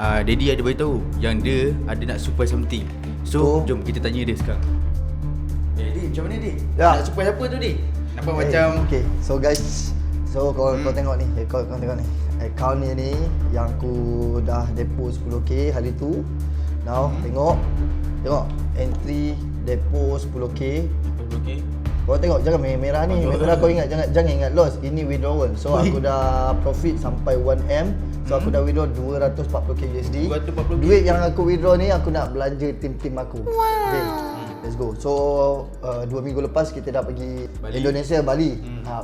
Daddy ada beritahu yang dia ada nak surprise something. So jom kita tanya dia sekarang. Daddy macam mana Daddy? Nak surprise apa tu Daddy? Nampak macam Okay, so guys, so kau tengok ni, kau tengok ni. Account ni yang aku dah depo 10k hari tu. Now tengok entry depo 10k. Kau tengok jangan merah ni. Merah kau ingat jangan ingat loss. Ini withdrawal. So aku dah profit sampai 1M. So aku dah withdraw 240k USD. 240k. Duit yang aku withdraw ni aku nak belanja tim-tim aku. Okay. Let's go. So 2 minggu lepas kita dah pergi Bali. Indonesia, Bali.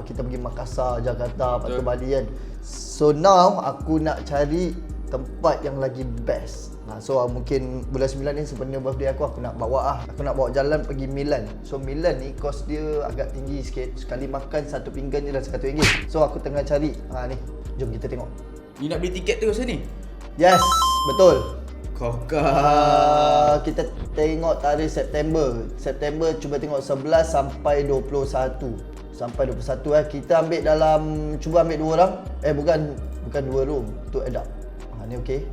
Kita pergi Makassar, Jakarta, lepas tu Bali kan. So now aku nak cari tempat yang lagi best. So mungkin bulan 9 ni sebenarnya birthday aku nak bawa aku nak bawa jalan pergi Milan. So Milan ni kos dia agak tinggi sikit. Sekali makan satu pinggan je dah RM100. So aku tengah cari. Ni, jom kita tengok. ni nak beli tiket tu sini. Yes, betul. Kokak. Kita tengok tarikh September cuba tengok 11 sampai 21. Sampai 21 kita ambil cuba ambil 2 orang. Bukan 2 room tu add up. Ni okey.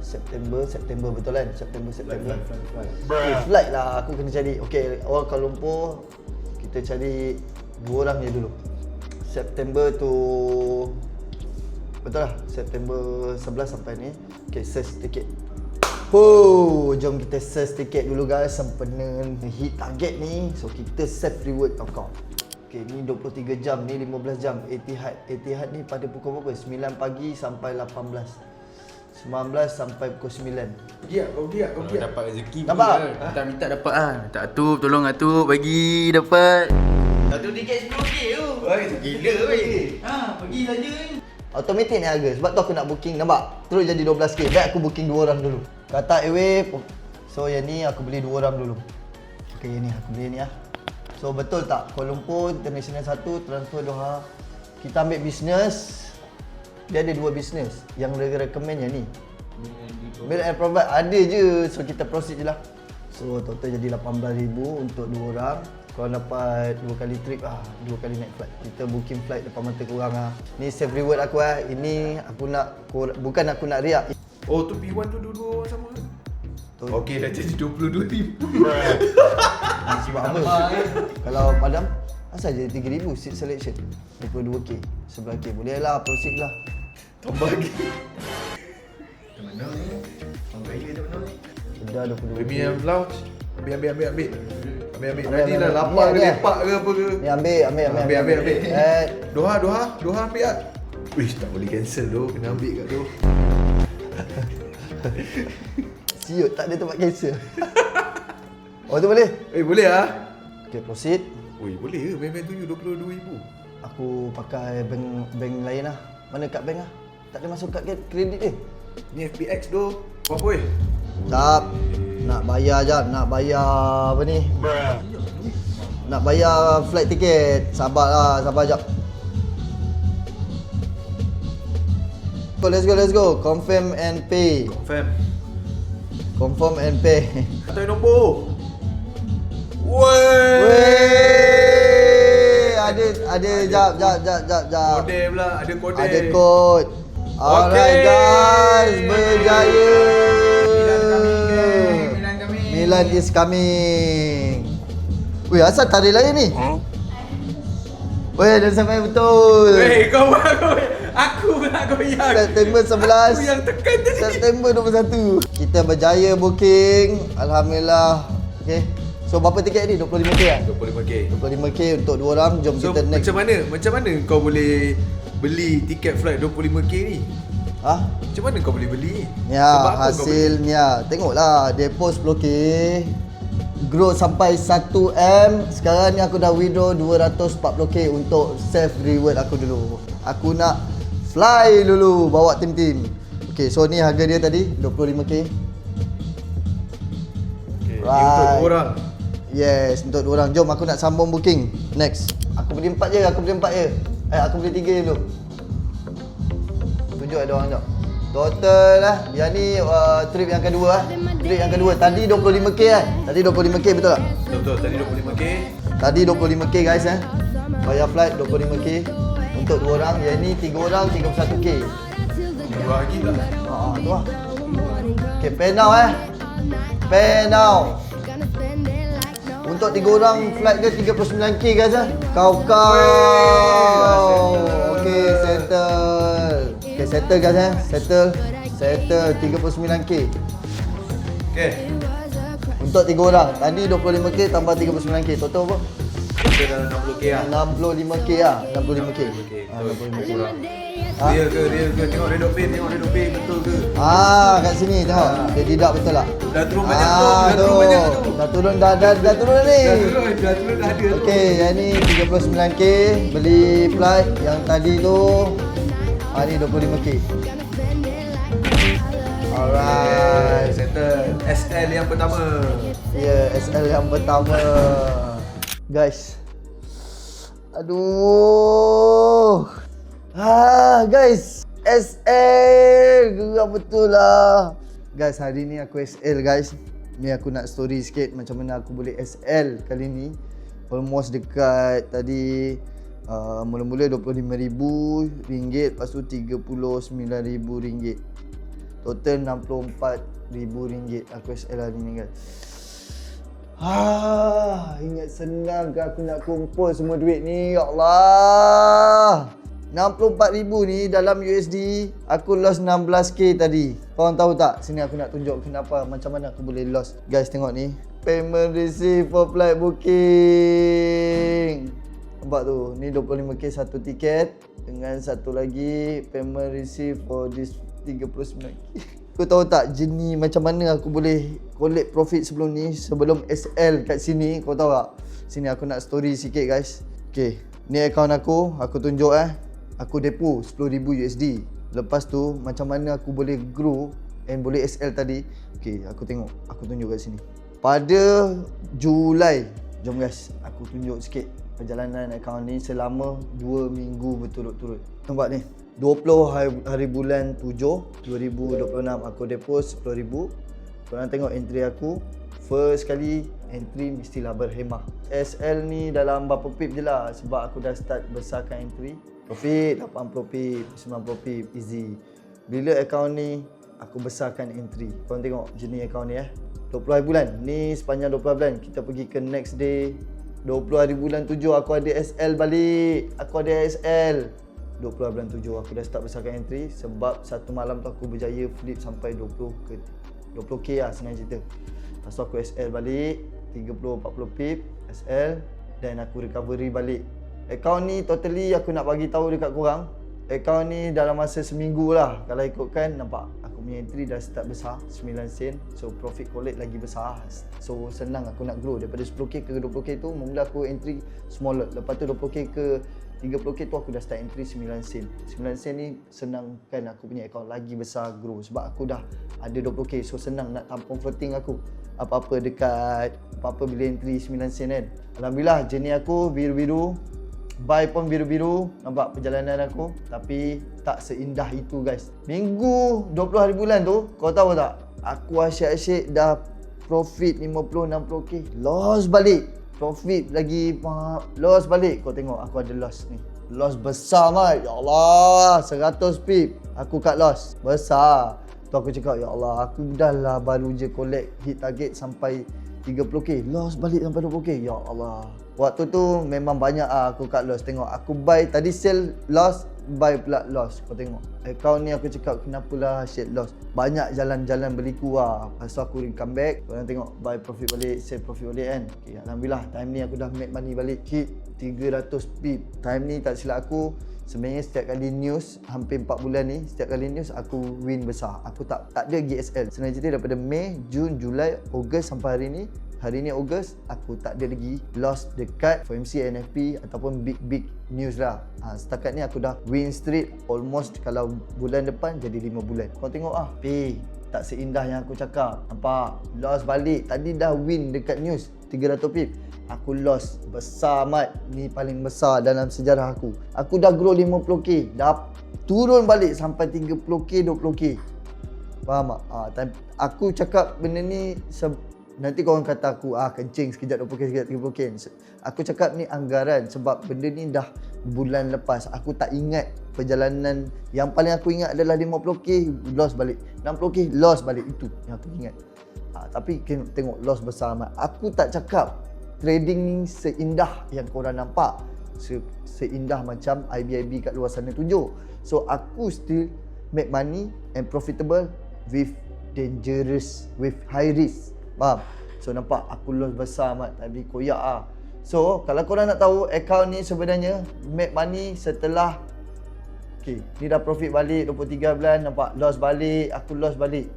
September betul kan? September. Flight lah aku kena cari. Okey, orang Kuala Lumpur kita cari 2 orang je dulu. September tu betul lah. September 11 sampai ni. Okey, search tiket. Jom kita search tiket dulu guys. Sempena hit target ni. So kita save reward account. Okay, ni 23 jam, ni 15 jam. Etihad ni pada pukul berapa? 9 pagi sampai 18. 19 sampai pukul 9. Kau dapat rezeki. Nampak? Minta dapat Tak Atub, tolong Atub bagi dapat. Satu tiket 10k tu. Oi, gila weh. Pergi saja ni. Automatic ni harga. Sebab tu aku nak booking, nampak? Terus jadi 12k. Baik aku booking 2 orang dulu. Kata Airway. So yang ni aku beli 2 orang dulu. Okay, yang ni aku beli ni lah. So betul tak? Kuala Lumpur International 1 transfer Doha. Kita ambil business. Dia ada 2 business. Yang dia recommend yang ni. Build and provide ada je. So kita proceed je lah. So total jadi 18,000 untuk 2 orang. Korang dapat 2 kali trip 2 kali naik flight. Kita booking flight depan mata korang Ni save reward aku Ini aku nak bukan aku nak riak. Oh tu P1 tu dua-dua orang sama. Okey dah jadi 22,000. Sebab apa? Kalau padam asal jadi 3,000 seat selection 22k 11k. Boleh lah, proceed lah. Tambah lagi. Mana ni? Orang kaya dah mana? Sudah 22k. Premium lounge. Ambil. Nanti dah lapar ke lepak ke apa ke? Ni ambil. Doha ambil tak? Wish tak boleh cancel tu, kena ambil kat tu. Siut tak ada tempat cancel. Oh tu boleh? Boleh ah? Okay, proceed. Boleh ke? Bank tu 22,000. Aku pakai bank lain lah. Mana kad bank lah? Tak ada masuk kad kredit dia. Ni FPX tu. Berapa Tak. Nak bayar apa ni? Nak bayar flight ticket. Sabar jap. Let's go. Confirm and pay. Confirm and pay. Atau nombor. Ada jap. Kode pula, ada kode. Ada kod. Alright guys, berjaya. Milan is coming. Weh, asal tarikh lain ni? Weh, dah sampai betul. Kau aku pula goyang. September 11. Aku yang tekan tadi. September 21. Kita berjaya booking. Alhamdulillah. Okay. So berapa tiket ni? 25k kan? 25k untuk 2 orang. Jom So kita next. macam mana kau boleh beli tiket flight 25k ni? Macam mana kau boleh beli? Ya, hasilnya. Tengoklah, depo 10k. Grow sampai 1M. Sekarang ni aku dah withdraw 240k untuk save reward aku dulu. Aku nak fly dulu, bawa tim-tim. Okay, so ni harga dia tadi 25k. Okay, ni untuk 2 orang. Yes, untuk 2 orang. Jom aku nak sambung booking. Next. Aku beli 4 je. Aku beli 3 dulu. Tunjuk ada orang jap. Total lah. Yang ni trip yang kedua Trip yang kedua. Tadi 25k kan? Tadi 25k betul tak? Betul. Tadi 25k. Tadi 25k guys Bayar flight 25k untuk 2 orang. Yang ni 3 orang 31k. 2 lagi tak? Tu lah. Okay, pay now Pay now. Untuk 3 orang flight dia 39k guys Kau. Okay, settle. Okay, settle guys Settle 39k. Okay. Untuk 3 orang. Tadi 25k tambah 39k. Total apa? Kita dalam 60k lah. 65k lah. 65k. Okay. 65k. Dia ke? Tengok redok pay betul ke? Kat sini tengok. Dia deduct betul tak? Dah turun banyak tu. Dah turun dah ni. Dah turun dah ada tu. Okey, yang ni 39k beli flight, yang tadi tu ni 25k. Alright. Settle. SL yang pertama. Ya, SL yang pertama. Guys. Aduh. Guys. SL. Gerak betul lah. Guys, hari ni aku SL guys. Ni aku nak story sikit macam mana aku boleh SL kali ni. Almost dekat tadi mula-mula RM25,000, lepas tu RM39,000. Total RM64,000 aku SL hari ni guys. Ingat senang ke aku nak kumpul semua duit ni, ya Allah. 64,000 ni dalam USD aku lost 16k tadi. Korang tahu tak? Sini aku nak tunjuk kenapa, macam mana aku boleh lost. Guys tengok ni, payment receipt for flight booking. Nampak tu, ni 25k satu tiket. Dengan satu lagi payment receipt for this 39k. Kau tahu tak jenis macam mana aku boleh collect profit sebelum ni, sebelum SL kat sini? Kau tahu tak? Sini aku nak story sikit guys. Okay, ni akaun aku tunjuk aku depo 10,000 USD. Lepas tu macam mana aku boleh grow and boleh SL tadi. Okay, aku tunjuk kat sini. Pada Julai, jom guys, aku tunjuk sikit perjalanan akaun ni selama 2 minggu berturut-turut. Nampak ni, 20 hari bulan 7 2026 aku depo 10,000. Korang tengok entry aku. First kali entry mestilah berhemah. SL ni dalam berapa pip je lah, sebab aku dah start besarkan entry. Profit 80 pip, 90 pip, easy. Bila akaun ni aku besarkan entry, korang tengok jenis akaun ni 20 hari bulan. Ni sepanjang 20 hari bulan. Kita pergi ke next day 20 hari bulan 7 aku ada SL balik. Aku ada SL 20 hari bulan 7 aku dah start besarkan entry. Sebab satu malam tu aku berjaya flip sampai 20k lah senang cerita. Lepas tu aku SL balik 30-40 pip SL. Dan aku recovery balik. Akaun ni totally aku nak bagi tahu dekat korang, akaun ni dalam masa seminggu lah. Kalau ikutkan, nampak aku punya entry dah start besar 9 sen. So profit collect lagi besar. So senang aku nak grow. Daripada 10k ke 20k tu mula aku entry small lot. Lepas tu 20k ke 30k tu aku dah start entry 9 sen. 9 sen ni senangkan aku punya akaun lagi besar grow. Sebab aku dah ada 20k. So senang nak tampung floating aku. Apa-apa dekat apa-apa bila entry 9 sen kan. Alhamdulillah jenis aku biru-biru. Buy pun biru-biru. Nampak perjalanan aku. Tapi tak seindah itu guys. Minggu 20 hari bulan tu, kau tahu tak? Aku asyik-asyik dah profit 50-60k. Loss balik. Profit lagi loss balik. Kau tengok aku ada loss ni. Loss besar mat. Ya Allah, 100 pip aku cut loss. Besar. Tu aku cakap, ya Allah, aku dah lah baru je collect hit target sampai 30k. Loss balik sampai 20k. Ya Allah. Waktu tu memang banyak aku cut loss. Tengok aku buy tadi sell loss, buy pula loss. Kau tengok akaun ni aku cakap kenapalah shit loss. Banyak jalan-jalan beliku lah. Lepas tu aku come back. Korang tengok buy profit balik, sell profit balik kan. Okay, Alhamdulillah time ni aku dah make money balik. Hit 300 pip. Time ni tak silap aku, sebenarnya setiap kali news, hampir 4 bulan ni, setiap kali news aku win besar. Aku tak ada GSL. Sebenarnya cerita daripada Mei, Jun, Julai, Ogos sampai hari ni. Hari ni Ogos, aku tak ada lagi loss dekat FOMC, NFP ataupun big news lah. Setakat ni aku dah win streak almost, kalau bulan depan jadi 5 bulan. Kau tengok tak seindah yang aku cakap. Nampak? Loss balik. Tadi dah win dekat news 300 pip. Aku loss besar mat. Ni paling besar dalam sejarah aku. Aku dah grow 50k. Dah turun balik sampai 30k, 20k. Faham tak? Aku cakap benda ni nanti korang kata aku kencing sekejap 20k, sekejap 30k. Aku cakap ni anggaran sebab benda ni dah bulan lepas. Aku tak ingat perjalanan yang paling aku ingat adalah 50k loss balik, 60k loss balik, itu yang aku ingat. Tapi tengok loss besar amat. Aku tak cakap trading ni seindah yang korang nampak, seindah macam IB kat luar sana tunjuk. So aku still make money and profitable with dangerous, with high risk. Faham? So nampak aku loss besar amat, tapi koyak ah. So kalau korang nak tahu, account ni sebenarnya make money setelah ni dah profit balik 23 bulan, nampak loss balik, aku loss balik.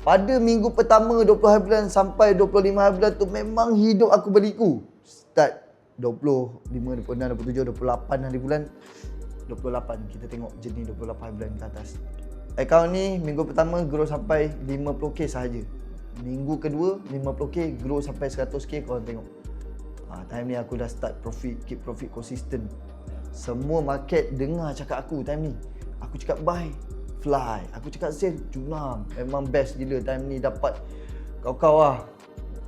Pada minggu pertama 20 hari bulan sampai 25 hari bulan tu memang hidup aku berliku. Start 25, 26, 27, 28 hari bulan, 28 kita tengok jenis 28 hari bulan ke atas. Account ni minggu pertama grow sampai 50k sahaja. Minggu kedua 50k grow sampai 100k, korang tengok. Time ni aku dah start profit, keep profit consistent. Semua market dengar cakap aku time ni. Aku cakap buy, fly. Aku cakap sell, junam. Memang best gila time ni, dapat kau-kau lah.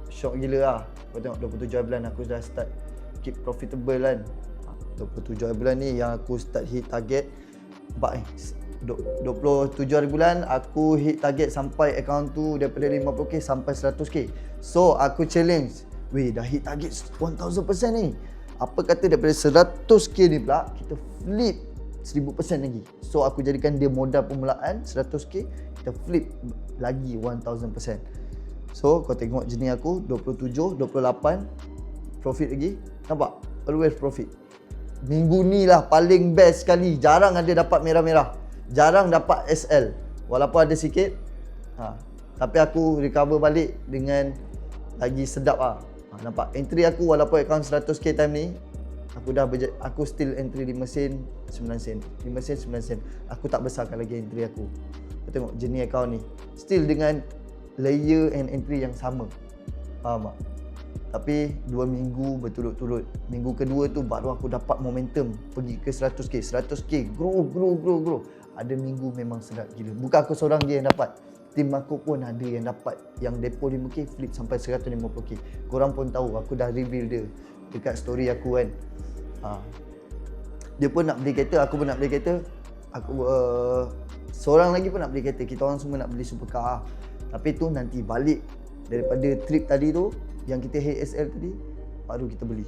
Shock gila lah. Kau tengok 27 hari bulan aku dah start keep profitable kan. 27 hari bulan ni yang aku start hit target. 27 hari bulan aku hit target sampai account tu daripada 50k sampai 100k. So aku challenge, weh dah hit target 1000% ni. Apa kata daripada 100k ni pula kita flip 1000% lagi. So aku jadikan dia modal permulaan 100k, kita flip lagi 1000%. So kau tengok jenis aku 27, 28 profit lagi. Nampak? Always profit. Minggu ni lah paling best sekali. Jarang ada dapat merah-merah. Jarang dapat SL. Walaupun ada sikit, tapi aku recover balik dengan lagi sedap lah. Nampak entry aku walaupun account 100k time ni, aku still entry 5 sen 9 sen. 5 sen 9 sen. Aku tak besarkan lagi entry aku. Kau tengok jenis account ni still dengan layer and entry yang sama. Faham tak? Tapi 2 minggu berturut-turut. Minggu kedua tu baru aku dapat momentum pergi ke 100k. 100k grow. Ada minggu memang sedap gila. Bukan aku seorang je yang dapat. Tim aku pun ada yang dapat, yang depo 5k flip sampai 150k. Korang pun tahu, aku dah reveal dia dekat story aku kan. Dia pun nak beli kereta, aku pun nak beli kereta. Aku seorang lagi pun nak beli kereta. Kita orang semua nak beli supercar. Tapi tu nanti balik daripada trip tadi tu, yang kita HSL tadi, baru kita beli.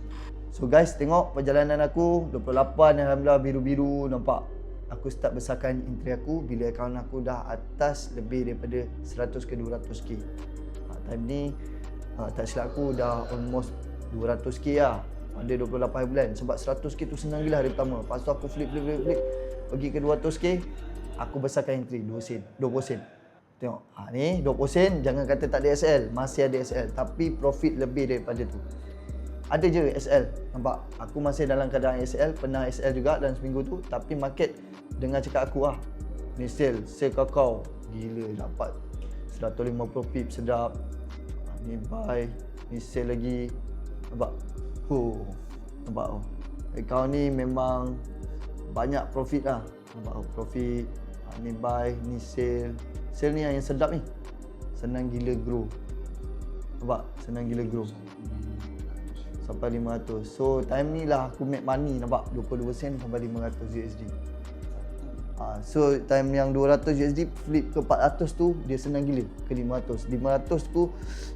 So guys, tengok perjalanan aku 28, alhamdulillah biru-biru. Nampak aku start besarkan entry aku bila akaun aku dah atas lebih daripada 100 ke 200k. Time ni tak silap aku dah almost 200k lah pada 28 hari bulan. Sebab 100k tu senang gila hari pertama. Lepas tu aku flip pergi ke 200k, aku besarkan entry 20 sen. Tengok, ni 20 sen, jangan kata tak ada SL, masih ada SL, tapi profit lebih daripada tu. Ada je SL, nampak? Aku masih dalam keadaan SL, pernah SL juga dalam seminggu tu, tapi market dengar cakap aku ni sell kakao. Gila, dapat 150 pip sedap. Ni buy, ni sell lagi. Nampak? Nampak? Account ni memang banyak profit lah. Nampak? Profit. Ni buy, ni sell. Sell ni yang sedap ni. Senang gila grow. Nampak? Senang gila grow. Sampai 500. So time ni lah aku make money, nampak? 22 sen sampai 500 USD. So time yang 200 USD flip ke 400 tu dia senang gila ke 500. 500 tu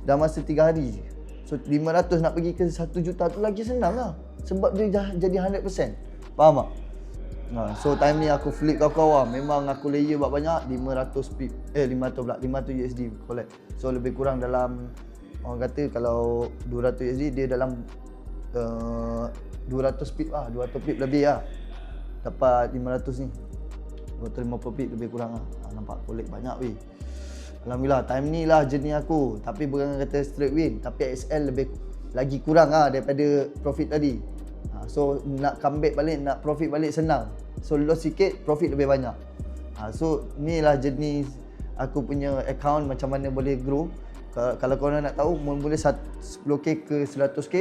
dah masa 3 hari je. So 500 nak pergi ke 1 juta tu lagi senang lah. Sebab dia dah jadi 100%. Faham tak? So time ni aku flip kau-kau lah. Memang aku layer buat banyak. 500 pip. 500 pula. 500 USD collect. So lebih kurang dalam, orang kata kalau 200 USD dia dalam 200 pip lah. 200 pip lebih lah. Dapat 500 ni. 250 pip lebih kurang lah. Nampak collect banyak weh. Alhamdulillah time ni lah jenis aku. Tapi bukan kata straight win. Tapi XL lebih lagi kurang lah daripada profit tadi. So nak comeback balik, nak profit balik senang. So loss sikit, profit lebih banyak. So ni lah jenis aku punya account macam mana boleh grow. Kalau korang nak tahu, mula 10k ke 100k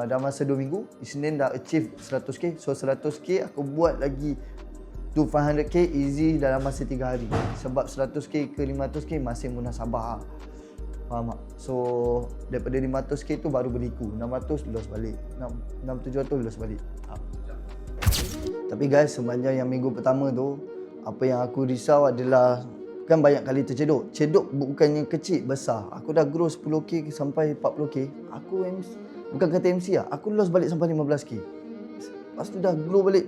dalam masa 2 minggu. Isnin dah achieve 100k. So 100k aku buat lagi to 500k easy dalam masa 3 hari. Sebab 100k ke 500k masih munasabah. Faham tak? So daripada 500k tu baru berliku. 600 loss balik. 600-700 loss balik. Tapi guys, sepanjang yang minggu pertama tu, apa yang aku risau adalah kan banyak kali tercedok. Cedok bukannya kecil, besar. Aku dah grow 10k sampai 40k. Aku MC, bukan kata MC lah, aku lost balik sampai 15k. Lepas tu dah grow balik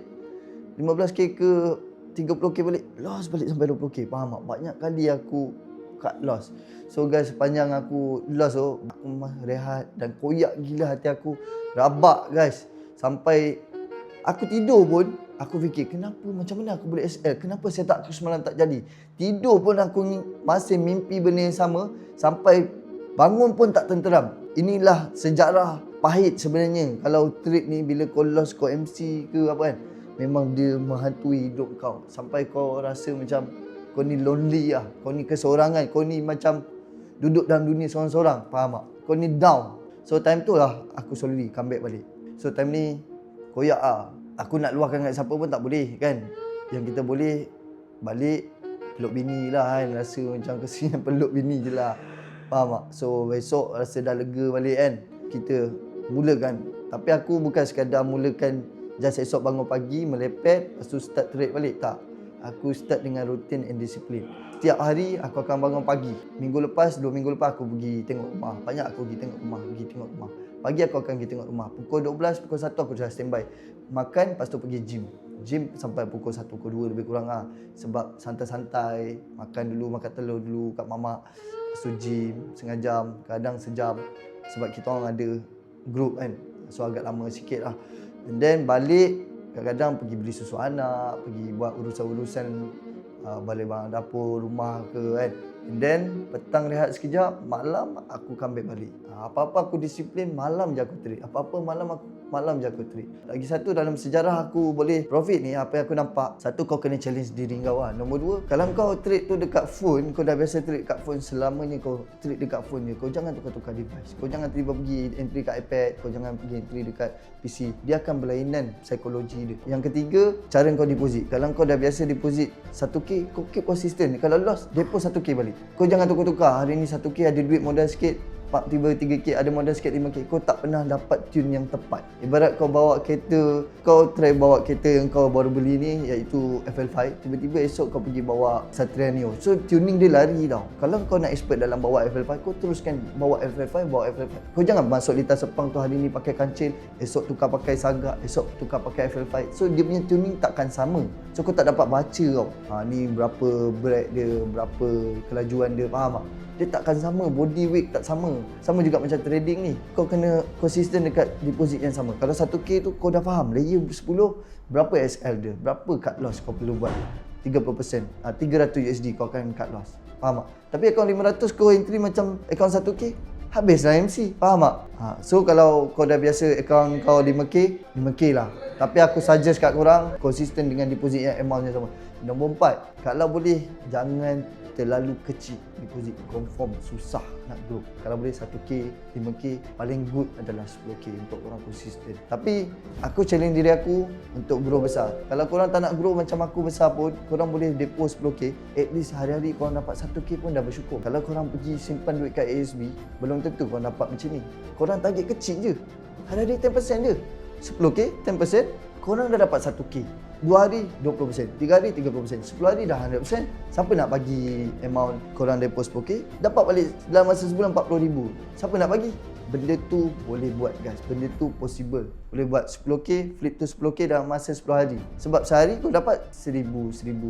15k ke 30k balik, lost balik sampai 20k. Faham tak? Banyak kali aku cut loss. So guys, sepanjang aku loss tu, aku rehat dan koyak gila hati aku. Rabak guys. Sampai aku tidur pun, aku fikir kenapa, macam mana aku boleh SL? Kenapa setup aku semalam tak jadi? Tidur pun aku masih mimpi benda yang sama. Sampai bangun pun tak tenteram. Inilah sejarah pahit sebenarnya. Kalau trade ni bila kau lost, kau MC ke apa kan, memang dia menghantui hidup kau. Sampai kau rasa macam kau ni lonely lah. Kau ni keseorangan. Kau ni macam duduk dalam dunia seorang-seorang. Faham tak? Kau ni down. So time tu lah aku slowly comeback balik. So time ni koyak lah. Aku nak luahkan kat siapa pun tak boleh kan. Yang kita boleh balik peluk bini lah kan. Rasa macam kesian peluk bini je lah. Faham tak? So besok rasa dah lega balik kan. Kita mulakan. Tapi aku bukan sekadar mulakan just esok bangun pagi, melepet, lepas tu start trade balik. Tak. Aku start dengan rutin and disiplin. Setiap hari aku akan bangun pagi. Minggu lepas, 2 minggu lepas aku pergi tengok rumah. Banyak aku pergi tengok rumah. Pagi aku akan pergi tengok rumah. Pukul 12, pukul 1 aku dah standby. Makan, lepas tu pergi gym. Gym sampai pukul 1, pukul 2 lebih kurang lah. Sebab santai-santai. Makan dulu, makan telur dulu kat mamak. Lepas tu gym, setengah jam, kadang sejam. Sebab kita orang ada group kan. So agak lama sikit lah. And then balik, kadang-kadang pergi beli susu anak, pergi buat urusan-urusan balik barang dapur, rumah ke kan. And then petang rehat sekejap, malam aku comeback balik. Apa-apa aku disiplin, malam je aku trade. Apa-apa malam je aku trade. Lagi satu dalam sejarah aku boleh profit ni, apa yang aku nampak, satu kau kena challenge diri kau lah. Nombor 2, kalau kau trade tu dekat phone, kau dah biasa trade dekat phone, selamanya kau trade dekat phone je. Kau jangan tukar-tukar device. Kau jangan tiba pergi entry kat iPad, kau jangan pergi entry dekat PC. Dia akan berlainan psikologi dia. Yang ketiga, cara kau deposit. Kalau kau dah biasa deposit 1k, kau keep konsisten. Kalau loss, deposit 1k balik. Kau jangan tukar-tukar. Hari ni 1k ada duit modal sikit, tiba 3k ada modal sikit 5k. Kau tak pernah dapat tune yang tepat. Ibarat kau bawa kereta, kau try bawa kereta yang kau baru beli ni, iaitu FL5, tiba-tiba esok kau pergi bawa Satria Neo. So tuning dia lari tau. Kalau kau nak expert dalam bawa FL5, kau teruskan bawa FL5. Kau jangan masuk litar Sepang tu hari ni pakai kancil, esok tukar pakai Sagak, esok tukar pakai FL5. So dia punya tuning takkan sama. So kau tak dapat baca tau. Ni berapa brake dia, berapa kelajuan dia, faham tak? Dia takkan sama, body weight tak sama. Sama juga macam trading ni. Kau kena konsisten dekat deposit yang sama. Kalau 1k tu kau dah faham, layer 10, berapa SL dia, berapa cut loss kau perlu buat. 30%, 300 USD kau akan cut loss. Faham tak? Tapi akaun 500 kau entry macam akaun 1k, habislah MC. Faham tak? So kalau kau dah biasa akaun kau 5k lah. Tapi aku suggest kat korang, konsisten dengan deposit yang amount yang sama. Nombor 4, kalau boleh jangan terlalu kecil deposit. Confirm susah nak grow. Kalau boleh 1k, 5k, paling good adalah 10k untuk orang konsisten. Tapi aku challenge diri aku untuk grow besar. Kalau korang tak nak grow macam aku besar pun, korang boleh deposit 10k. At least hari-hari korang dapat 1k pun dah bersyukur. Kalau korang pergi simpan duit kat ASB, belum tentu korang dapat macam ni. Korang target kecil je. Hari-hari 10% je. 10k, 10%, korang dah dapat 1k. 2 hari 20%, 3 hari 30%, 10 hari dah 100%. Siapa nak bagi amount korang deposit 10k, dapat balik dalam masa sebulan 40,000. Siapa nak bagi? Benda tu boleh buat guys, benda tu possible. Boleh buat 10k, flip to 10k dalam masa 10 hari. Sebab sehari kau dapat 1,000.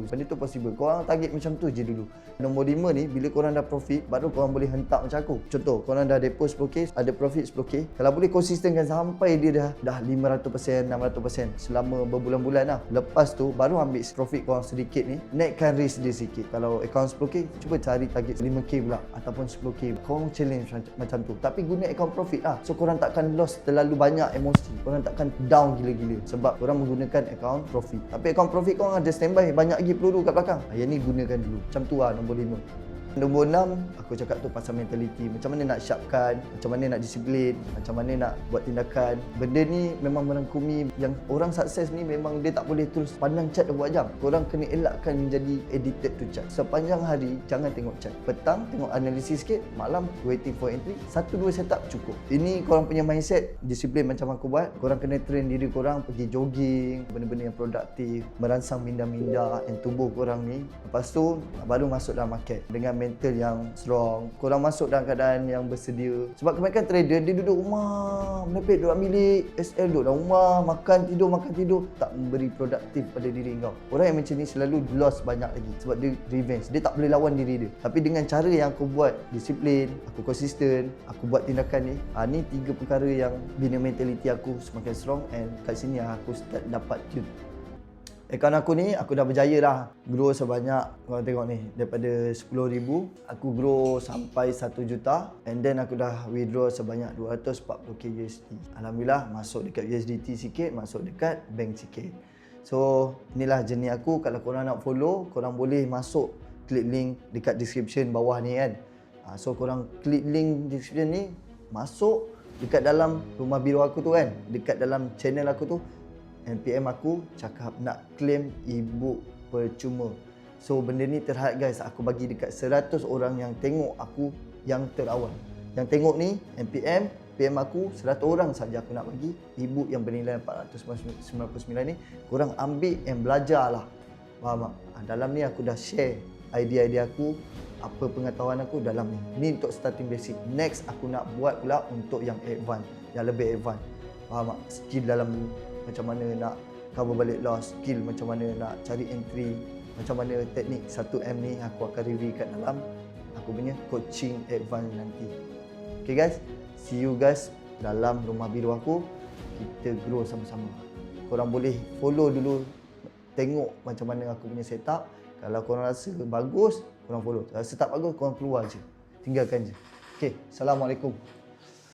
Benda tu possible. Korang target macam tu je dulu. Nombor 5 ni, bila korang dah profit, baru korang boleh hentak macam aku. Contoh, korang dah deposit 10k, ada profit 10k. Kalau boleh konsistenkan sampai dia dah 500%, 600% selama berbulan-bulan lah. Lepas tu, baru ambil profit korang sedikit ni, naikkan risk dia sikit. Kalau account 10k, cuba cari target 5k pula ataupun 10k. Korang challenge macam tu. Tapi guna account profit lah. So korang takkan loss terlalu banyak emosi. Korang takkan down gila-gila sebab korang menggunakan account profit. Tapi account profit korang ada standby banyak lagi peluru kat belakang. Yang ni gunakan dulu. Macam tu lah nombor 5. Nombor 6, aku cakap tu pasal mentality. Macam mana nak sharpkan, macam mana nak disiplin, macam mana nak buat tindakan. Benda ni memang merangkumi yang orang sukses ni memang dia tak boleh terus pandang chat 24 jam. Korang kena elakkan menjadi addicted to chat. Sepanjang hari, jangan tengok chat. Petang, tengok analisis sikit. Malam, waiting for entry. 1-2 setup cukup. Ini korang punya mindset, disiplin macam aku buat. Korang kena train diri korang, pergi jogging, benda-benda yang produktif, merangsang minda-minda yang tubuh korang ni. Lepas tu, baru masuk dalam market dengan mental yang strong. Korang masuk dalam keadaan yang bersedia. Sebab kebanyakan trader dia duduk rumah, menepik duduk bilik, SL duduk dalam rumah, makan tidur, tak memberi produktif pada diri kau. Orang yang macam ni selalu loss banyak lagi sebab dia revenge. Dia tak boleh lawan diri dia. Tapi dengan cara yang aku buat, disiplin, aku konsisten, aku buat tindakan ni, ni 3 perkara yang bina mentality aku semakin strong, and kat sini aku start dapat tune. Akaun aku ni, aku dah berjaya dah grow sebanyak, korang tengok ni, daripada 10,000 aku grow sampai 1 juta, and then aku dah withdraw sebanyak 240k USD. Alhamdulillah, masuk dekat USDT sikit, masuk dekat bank sikit. So inilah journey aku. Kalau korang nak follow, korang boleh masuk klik link dekat description bawah ni kan. So korang klik link description ni, masuk dekat dalam rumah biru aku tu kan, dekat dalam channel aku tu, NPM aku cakap nak claim ebook percuma. So benda ni terhad guys, aku bagi dekat 100 orang yang tengok aku yang terawal. Yang tengok ni NPM, PM aku 100 orang saja aku nak bagi ebook yang bernilai 499 ni. Korang ambil and belajar lah. Faham tak? Dalam ni aku dah share idea-idea aku, apa pengetahuan aku dalam ni. Ni untuk starting basic. Next aku nak buat pula untuk yang advance, yang lebih advance. Faham tak? Skill dalam ni, macam mana nak cover balik loss, skill macam mana nak cari entry, macam mana teknik 1M ni aku akan review kat dalam aku punya coaching advance nanti. Okay guys, see you guys dalam rumah biru aku. Kita grow sama-sama. Korang boleh follow dulu, tengok macam mana aku punya setup. Kalau korang rasa bagus, korang follow. Kalau rasa tak bagus, korang keluar je, tinggalkan je. Okay, Assalamualaikum.